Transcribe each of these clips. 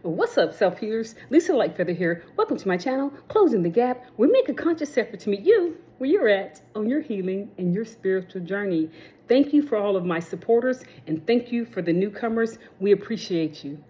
What's up, self-healers? Lisa Lightfeather here. Welcome to my channel, Closing the Gap. We make a conscious effort to meet you where you're at on your healing and your spiritual journey. Thank you for all of my supporters, and thank you for the newcomers. We appreciate you.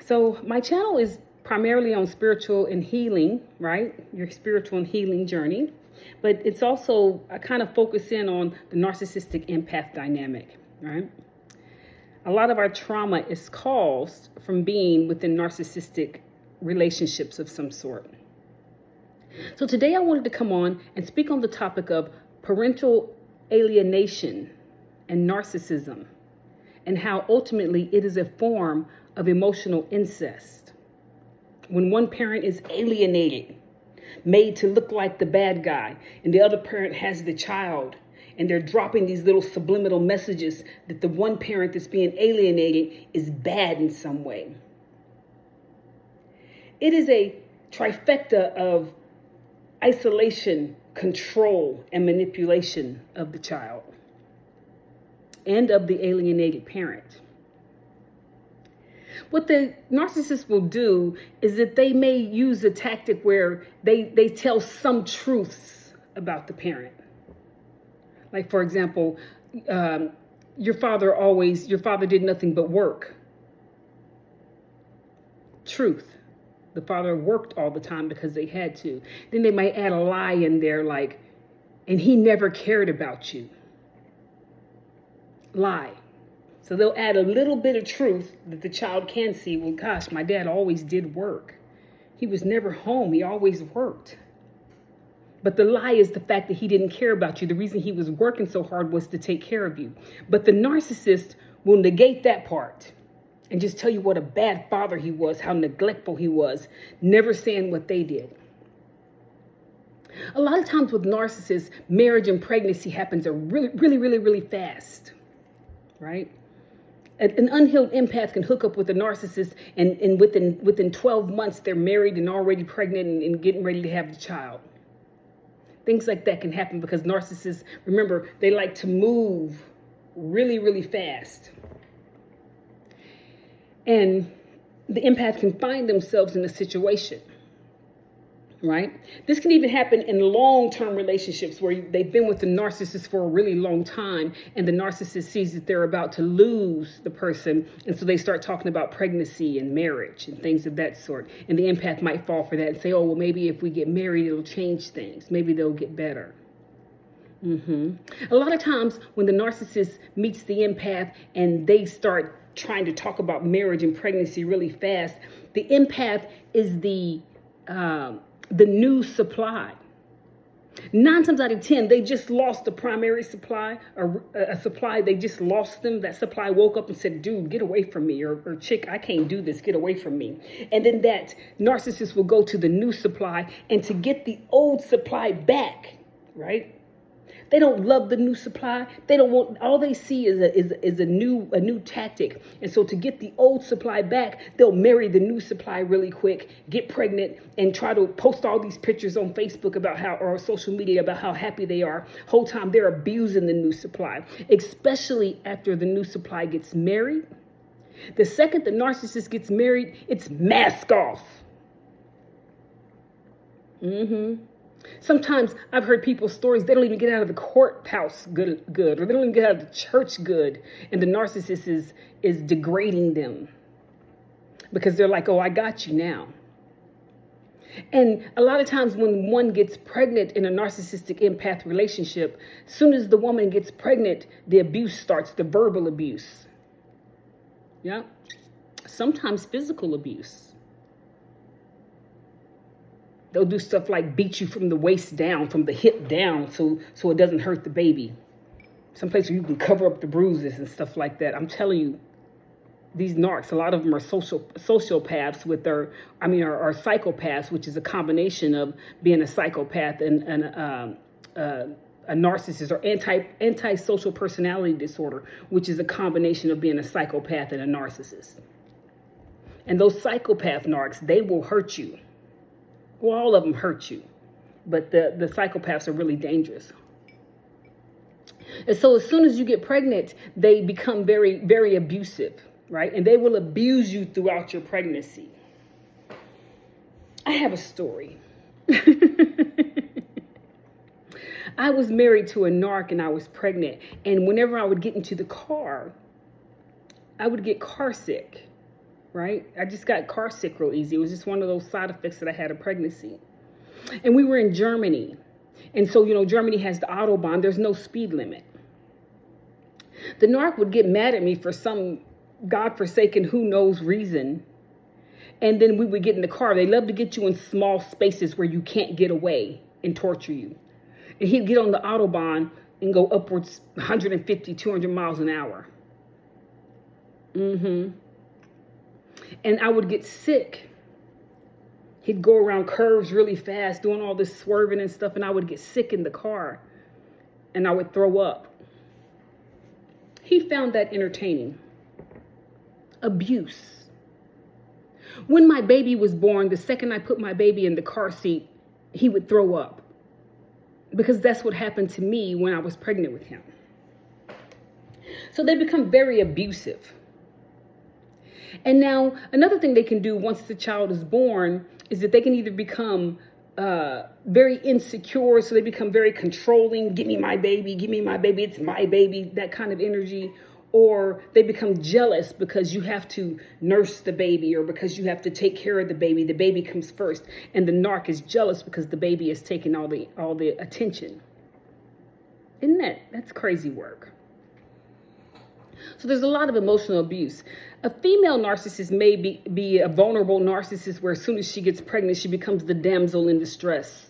So my channel is primarily on spiritual and healing, right? Your spiritual and healing journey. But it's also, I kind of focus in on the narcissistic empath dynamic, right? A lot of our trauma is caused from being within narcissistic relationships of some sort. So today I wanted to come on and speak on the topic of parental alienation and narcissism, and how ultimately it is a form of emotional incest. When one parent is alienated, made to look like the bad guy, and the other parent has the child, and they're dropping these little subliminal messages that the one parent that's being alienated is bad in some way. It is a trifecta of isolation, control, and manipulation of the child and of the alienated parent. What the narcissist will do is that they may use a tactic where they tell some truths about the parent. Like, for example, your father did nothing but work. Truth. The father worked all the time because they had to. Then they might add a lie in there like, and he never cared about you. Lie. So they'll add a little bit of truth that the child can see. Well, gosh, my dad always did work. He was never home. He always worked. But the lie is the fact that he didn't care about you. The reason he was working so hard was to take care of you. But the narcissist will negate that part and just tell you what a bad father he was, how neglectful he was, never saying what they did. A lot of times with narcissists, marriage and pregnancy happens really fast, right? An unhealed empath can hook up with a narcissist, and within 12 months, they're married and already pregnant and getting ready to have the child. Things like that can happen because narcissists, remember, they like to move really fast. And the empath can find themselves in a situation, right? This can even happen in long-term relationships where they've been with the narcissist for a really long time, and the narcissist sees that they're about to lose the person, and so they start talking about pregnancy and marriage and things of that sort. And the empath might fall for that and say, oh, well, maybe if we get married, it'll change things. Maybe they'll get better. A lot of times when the narcissist meets the empath and they start trying to talk about marriage and pregnancy really fast, the empath is the new supply. 9 times out of 10, they just lost the primary supply, or a supply, they just lost them. That supply woke up and said, dude, get away from me, or chick, I can't do this, get away from me. And then that narcissist will go to the new supply, and to get the old supply back, right? They don't love the new supply. They don't want, all they see is a new tactic. And so to get the old supply back, they'll marry the new supply really quick, get pregnant, and try to post all these pictures on Facebook about how, or social media about how happy they are. Whole time they're abusing the new supply, especially after the new supply gets married. The second the narcissist gets married, it's mask off. Sometimes I've heard people's stories, they don't even get out of the courthouse good, or they don't even get out of the church good, and the narcissist is degrading them because they're like, oh, I got you now. And a lot of times when one gets pregnant in a narcissistic empath relationship, as soon as the woman gets pregnant, the abuse starts, the verbal abuse. Yeah. Sometimes physical abuse. They'll do stuff like beat you from the waist down, from the hip down, so it doesn't hurt the baby. Someplace where you can cover up the bruises and stuff like that. I'm telling you, these narcs, a lot of them are sociopaths are psychopaths, which is a combination of being a psychopath and a narcissist, or antisocial personality disorder, which is a combination of being a psychopath and a narcissist. And those psychopath narcs, they will hurt you. Well, all of them hurt you, but the psychopaths are really dangerous. And so as soon as you get pregnant, they become very, very abusive. right? And they will abuse you throughout your pregnancy. I have a story. I was married to a narc and I was pregnant. And whenever I would get into the car, I would get car sick, right? I just got car sick real easy. It was just one of those side effects that I had of pregnancy. And we were in Germany. And so, Germany has the Autobahn. There's no speed limit. The narc would get mad at me for some godforsaken who knows reason. And then we would get in the car. They love to get you in small spaces where you can't get away and torture you. And he'd get on the Autobahn and go upwards 150, 200 miles an hour. And I would get sick. He'd go around curves really fast, doing all this swerving and stuff, and I would get sick in the car, and I would throw up. He found that entertaining. Abuse. When my baby was born, the second I put my baby in the car seat, he would throw up. Because that's what happened to me when I was pregnant with him. So they become very abusive. And now another thing they can do once the child is born is that they can either become very insecure. So they become very controlling. Give me my baby, it's my baby, that kind of energy. Or they become jealous because you have to nurse the baby or because you have to take care of the baby. The baby comes first. And the narc is jealous because the baby is taking all the attention. That's crazy work. So there's a lot of emotional abuse. A female narcissist may be a vulnerable narcissist where as soon as she gets pregnant, she becomes the damsel in distress.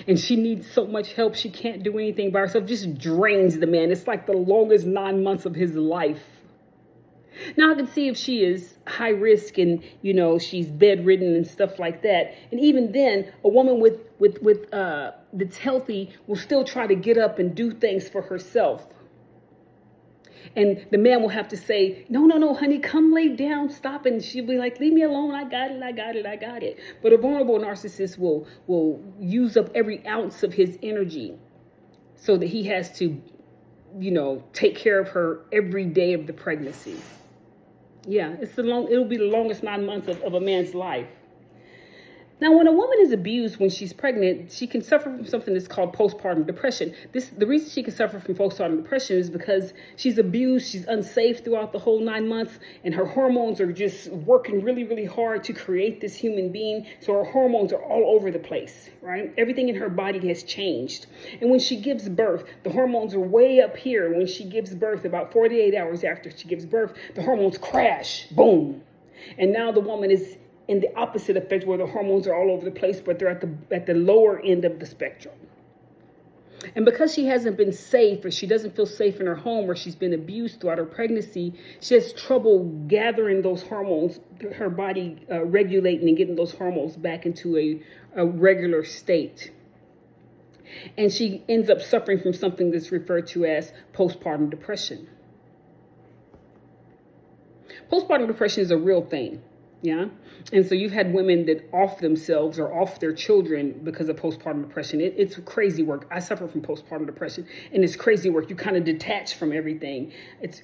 And she needs so much help, she can't do anything by herself, just drains the man. It's like the longest 9 months of his life. Now I can see if she is high risk and, she's bedridden and stuff like that. And even then, a woman that's healthy will still try to get up and do things for herself. And the man will have to say, no, honey, come lay down, stop. And she'll be like, leave me alone. I got it. But a vulnerable narcissist will use up every ounce of his energy so that he has to, take care of her every day of the pregnancy. Yeah, it'll be the longest 9 months of a man's life. Now, when a woman is abused when she's pregnant, she can suffer from something that's called postpartum depression. The reason she can suffer from postpartum depression is because she's abused, she's unsafe throughout the whole 9 months, and her hormones are just working really, really hard to create this human being. So her hormones are all over the place, right? Everything in her body has changed. And when she gives birth, the hormones are way up here. When she gives birth, about 48 hours after she gives birth, the hormones crash, boom. And now the woman is in the opposite effect where the hormones are all over the place, but they're at the lower end of the spectrum. And because she hasn't been safe, or she doesn't feel safe in her home, or she's been abused throughout her pregnancy, she has trouble gathering those hormones, her body regulating and getting those hormones back into a regular state. And she ends up suffering from something that's referred to as postpartum depression. Postpartum depression is a real thing. Yeah. And so you've had women that off themselves or off their children because of postpartum depression. It's crazy work. I suffer from postpartum depression, and it's crazy work. You kind of detach from everything.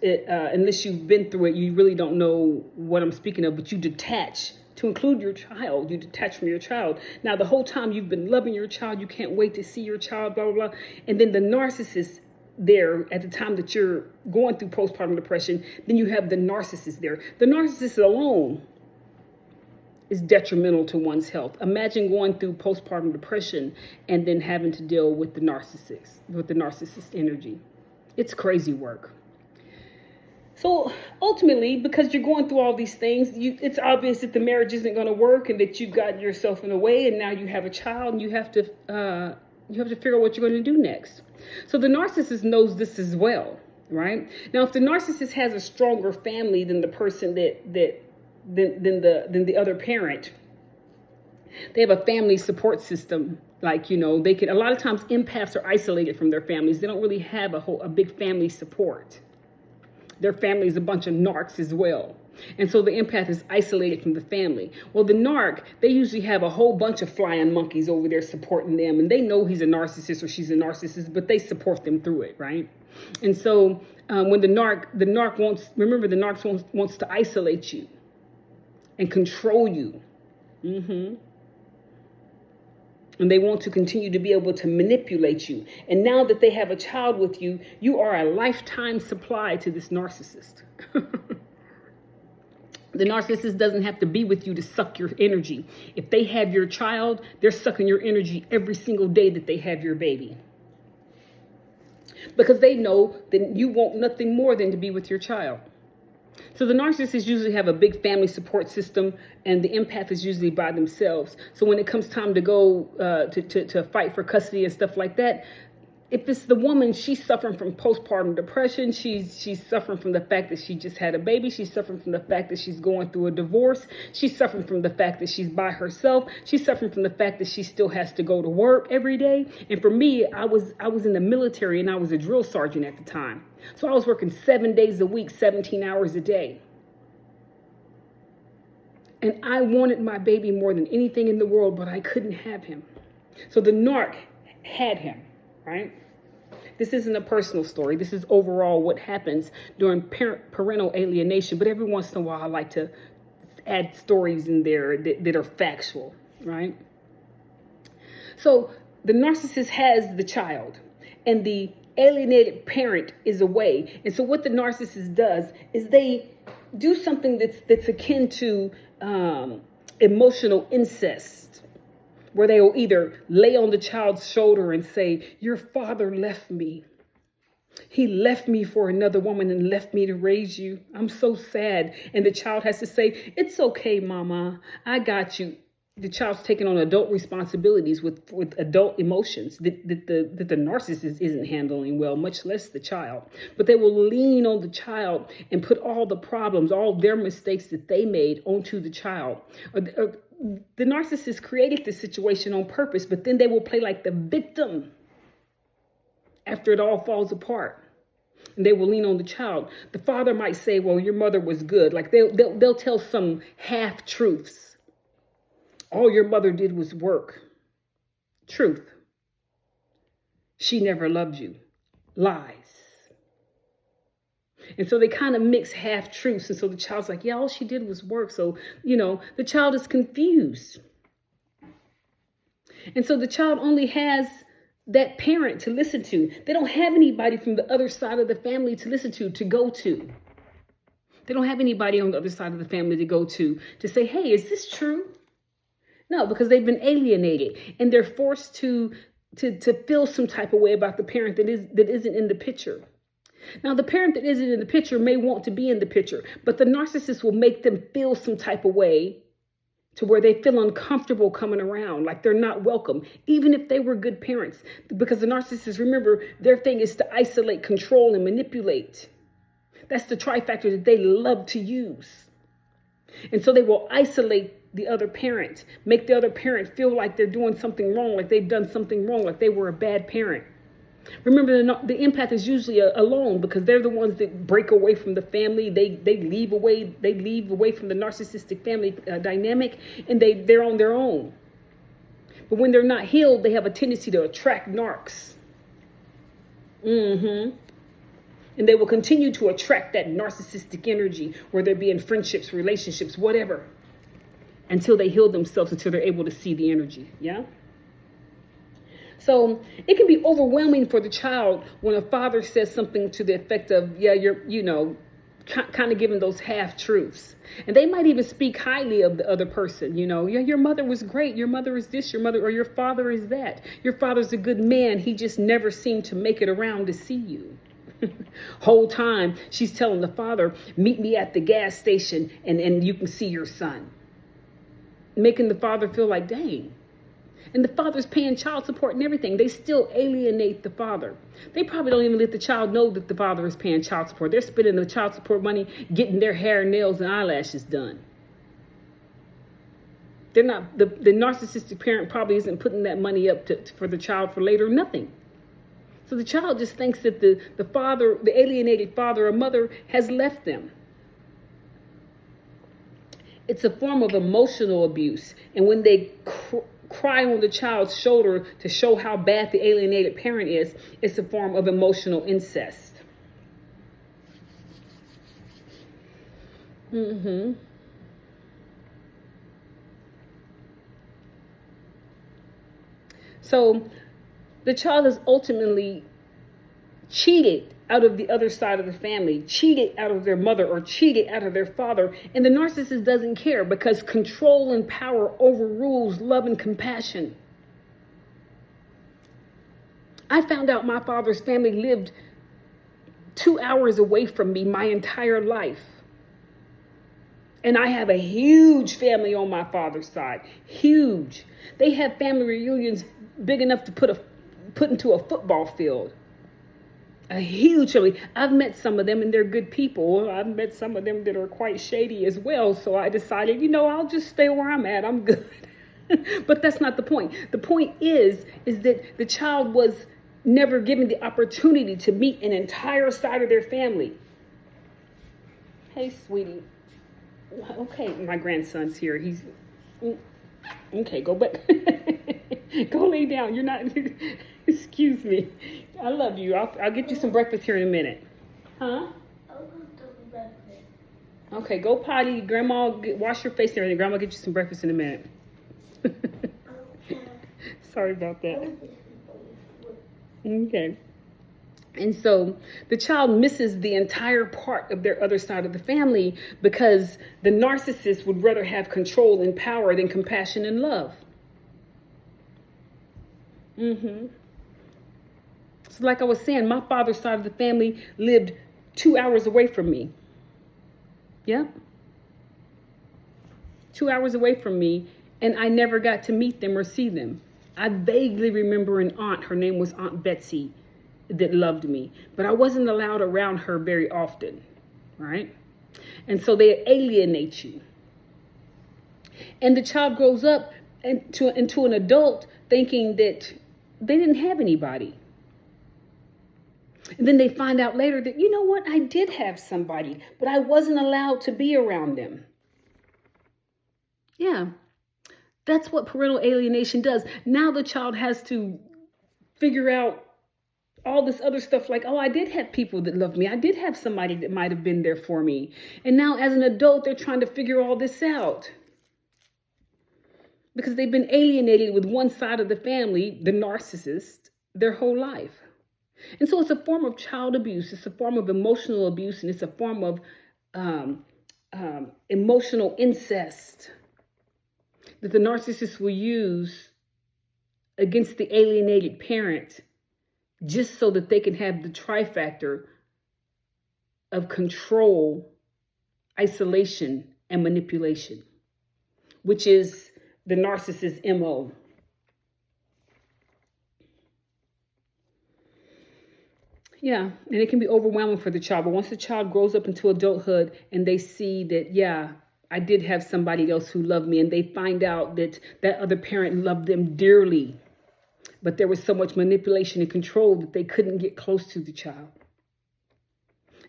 Unless you've been through it, you really don't know what I'm speaking of, but you detach to include your child. You detach from your child. Now, the whole time you've been loving your child, you can't wait to see your child, blah, blah, blah. And then the narcissist there at the time that you're going through postpartum depression, then you have the narcissist there. The narcissist alone is detrimental to one's health. Imagine going through postpartum depression and then having to deal with the narcissist energy. It's crazy work. So ultimately, because you're going through all these things, it's obvious that the marriage isn't going to work and that you've gotten yourself in the way, and now you have a child and you have to figure out what you're going to do next. So the narcissist knows this as well, right? Now, if the narcissist has a stronger family than the person than the other parent, they have a family support system. Like, they can, a lot of times empaths are isolated from their families. They don't really have a big family support. Their family is a bunch of narcs as well. And so the empath is isolated from the family. Well, the narc, they usually have a whole bunch of flying monkeys over there supporting them. And they know he's a narcissist or she's a narcissist, but they support them through it, right? And so When the narc wants to isolate you and control you. And they want to continue to be able to manipulate you. And now that they have a child with you, you are a lifetime supply to this narcissist. The narcissist doesn't have to be with you to suck your energy. If they have your child, they're sucking your energy every single day that they have your baby. Because they know that you want nothing more than to be with your child. So the narcissists usually have a big family support system, and the empath is usually by themselves. So when it comes time to go to fight for custody and stuff like that, if it's the woman, she's suffering from postpartum depression. She's suffering from the fact that she just had a baby. She's suffering from the fact that she's going through a divorce. She's suffering from the fact that she's by herself. She's suffering from the fact that she still has to go to work every day. And for me, I was in the military, and I was a drill sergeant at the time. So I was working 7 days a week, 17 hours a day. And I wanted my baby more than anything in the world, but I couldn't have him. So the narc had him, right? This isn't a personal story. This is overall what happens during parental alienation. But every once in a while, I like to add stories in there that are factual, right? So the narcissist has the child, and the alienated parent is away. And so what the narcissist does is they do something that's akin to emotional incest, where they will either lay on the child's shoulder and say, your father left me. He left me for another woman and left me to raise you. I'm so sad. And the child has to say, it's okay, mama. I got you. The child's taking on adult responsibilities with adult emotions that the narcissist isn't handling well, much less the child. But they will lean on the child and put all the problems, all their mistakes that they made onto the child. The narcissist created this situation on purpose, but then they will play like the victim after it all falls apart. And they will lean on the child. The father might say, well, your mother was good. Like they'll tell some half truths. All your mother did was work. Truth. She never loved you. Lies. And so they kind of mix half truths. And so the child's like, yeah, all she did was work. So, the child is confused. And so the child only has that parent to listen to. They don't have anybody from the other side of the family to listen to go to. They don't have anybody on the other side of the family to go to say, hey, is this true? No, because they've been alienated, and they're forced to feel some type of way about the parent that isn't in the picture. Now, the parent that isn't in the picture may want to be in the picture, but the narcissist will make them feel some type of way to where they feel uncomfortable coming around, like they're not welcome, even if they were good parents. Because the narcissist, remember, their thing is to isolate, control, and manipulate. That's the trifactor that they love to use. And so they will isolate the other parent, make the other parent feel like they're doing something wrong, like they've done something wrong, like they were a bad parent. Remember, the empath is usually alone because they're the ones that break away from the family. They leave away from the narcissistic family dynamic, and they're on their own. But when they're not healed, they have a tendency to attract narcs. And they will continue to attract that narcissistic energy, whether it be in friendships, relationships, whatever, until they heal themselves, until they're able to see the energy. Yeah. So it can be overwhelming for the child when a father says something to the effect of, yeah, you're, kind of giving those half truths. And they might even speak highly of the other person. Yeah, your mother was great. Your mother is this, your mother, or your father is that. Your father's a good man. He just never seemed to make it around to see you. Whole time she's telling the father, meet me at the gas station and you can see your son. Making the father feel like, dang. And the father's paying child support and everything. They still alienate the father. They probably don't even let the child know that the father is paying child support. They're spending the child support money getting their hair, nails, and eyelashes done. They're not, the narcissistic parent probably isn't putting that money up for the child for later, nothing. So the child just thinks that the father, the alienated father or mother has left them. It's a form of emotional abuse. And when they cry on the child's shoulder to show how bad the alienated parent is, it's a form of emotional incest. Mm-hmm. So the child is ultimately cheated out of the other side of the family, cheated out of their mother or cheated out of their father. And the narcissist doesn't care because control and power overrules love and compassion. I found out my father's family lived 2 hours away from me my entire life. And I have a huge family on my father's side. Huge. They have family reunions big enough to put into a football field. A huge family. I've met some of them and they're good people. I've met some of them that are quite shady as well. So I decided, I'll just stay where I'm at. I'm good. But that's not the point. The point is that the child was never given the opportunity to meet an entire side of their family. Hey, sweetie. Okay, my grandson's here. He's okay. Go back. Go lay down. You're not. Excuse me. I love you. I'll get you some breakfast here in a minute. Huh? Okay, go potty. Grandma, wash your face and everything. Grandma, get you some breakfast in a minute. Sorry about that. Okay. And so the child misses the entire part of their other side of the family because the narcissist would rather have control and power than compassion and love. So like I was saying, my father's side of the family lived 2 hours away from me. Yeah. 2 hours away from me, and I never got to meet them or see them. I vaguely remember an aunt, her name was Aunt Betsy, that loved me, but I wasn't allowed around her very often, right? And so they alienate you. And the child grows up into an adult thinking that they didn't have anybody. And then they find out later that, you know what, I did have somebody, but I wasn't allowed to be around them. Yeah, that's what parental alienation does. Now the child has to figure out all this other stuff like, oh, I did have people that loved me. I did have somebody that might have been there for me. And now as an adult, they're trying to figure all this out because they've been alienated with one side of the family, the narcissist, their whole life. And so it's a form of child abuse. It's a form of emotional abuse, and it's a form of emotional incest that the narcissist will use against the alienated parent just so that they can have the trifactor of control, isolation, and manipulation, which is the narcissist's MO. Yeah, and it can be overwhelming for the child. But once the child grows up into adulthood and they see that, yeah, I did have somebody else who loved me, and they find out that that other parent loved them dearly, but there was so much manipulation and control that they couldn't get close to the child.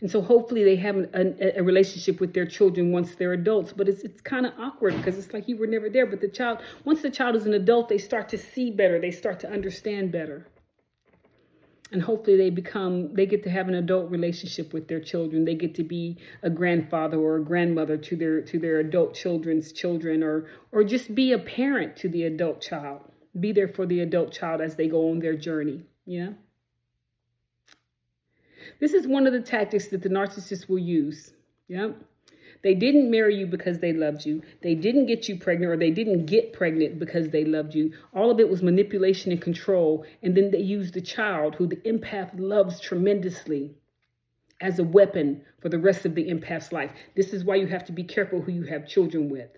And so hopefully they have a relationship with their children once they're adults, but it's kind of awkward because it's like you were never there. But once the child is an adult, they start to see better. They start to understand better. And hopefully they get to have an adult relationship with their children. They get to be a grandfather or a grandmother to their adult children's children, or just be a parent to the adult child. Be there for the adult child as they go on their journey. Yeah. This is one of the tactics that the narcissist will use. Yeah. They didn't marry you because they loved you. They didn't get you pregnant, or they didn't get pregnant because they loved you. All of it was manipulation and control. And then they used the child, who the empath loves tremendously, as a weapon for the rest of the empath's life. This is why you have to be careful who you have children with.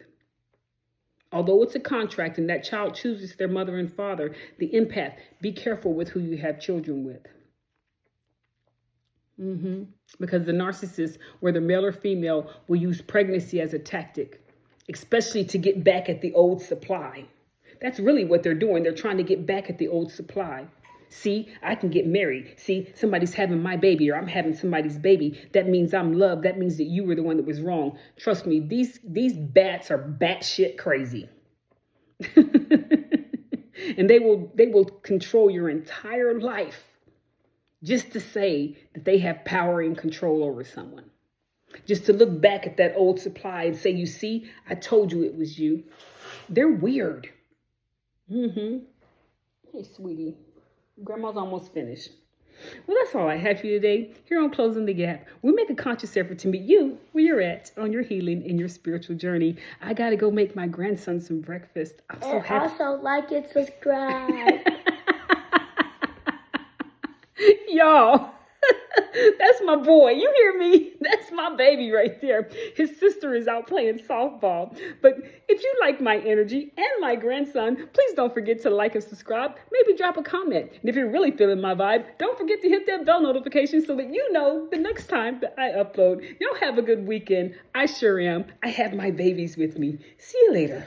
Although it's a contract and that child chooses their mother and father, the empath, be careful with who you have children with. Because the narcissist, whether male or female, will use pregnancy as a tactic, especially to get back at the old supply. That's really what they're doing. They're trying to get back at the old supply. See, I can get married. See, somebody's having my baby, or I'm having somebody's baby. That means I'm loved. That means that you were the one that was wrong. Trust me, these bats are batshit crazy. And they will control your entire life just to say that they have power and control over someone. Just to look back at that old supply and say, you see, I told you it was you. They're weird. Hey, sweetie. Grandma's almost finished. Well, that's all I have for you today. Here on Closing the Gap, we make a conscious effort to meet you where you're at on your healing and your spiritual journey. I got to go make my grandson some breakfast. I'm so happy. Also, like and subscribe. Y'all, that's my boy. You hear me? That's my baby right there. His sister is out playing softball. But if you like my energy and my grandson, please don't forget to like and subscribe. Maybe drop a comment. And if you're really feeling my vibe, don't forget to hit that bell notification so that you know the next time that I upload. Y'all have a good weekend. I sure am. I have my babies with me. See you later.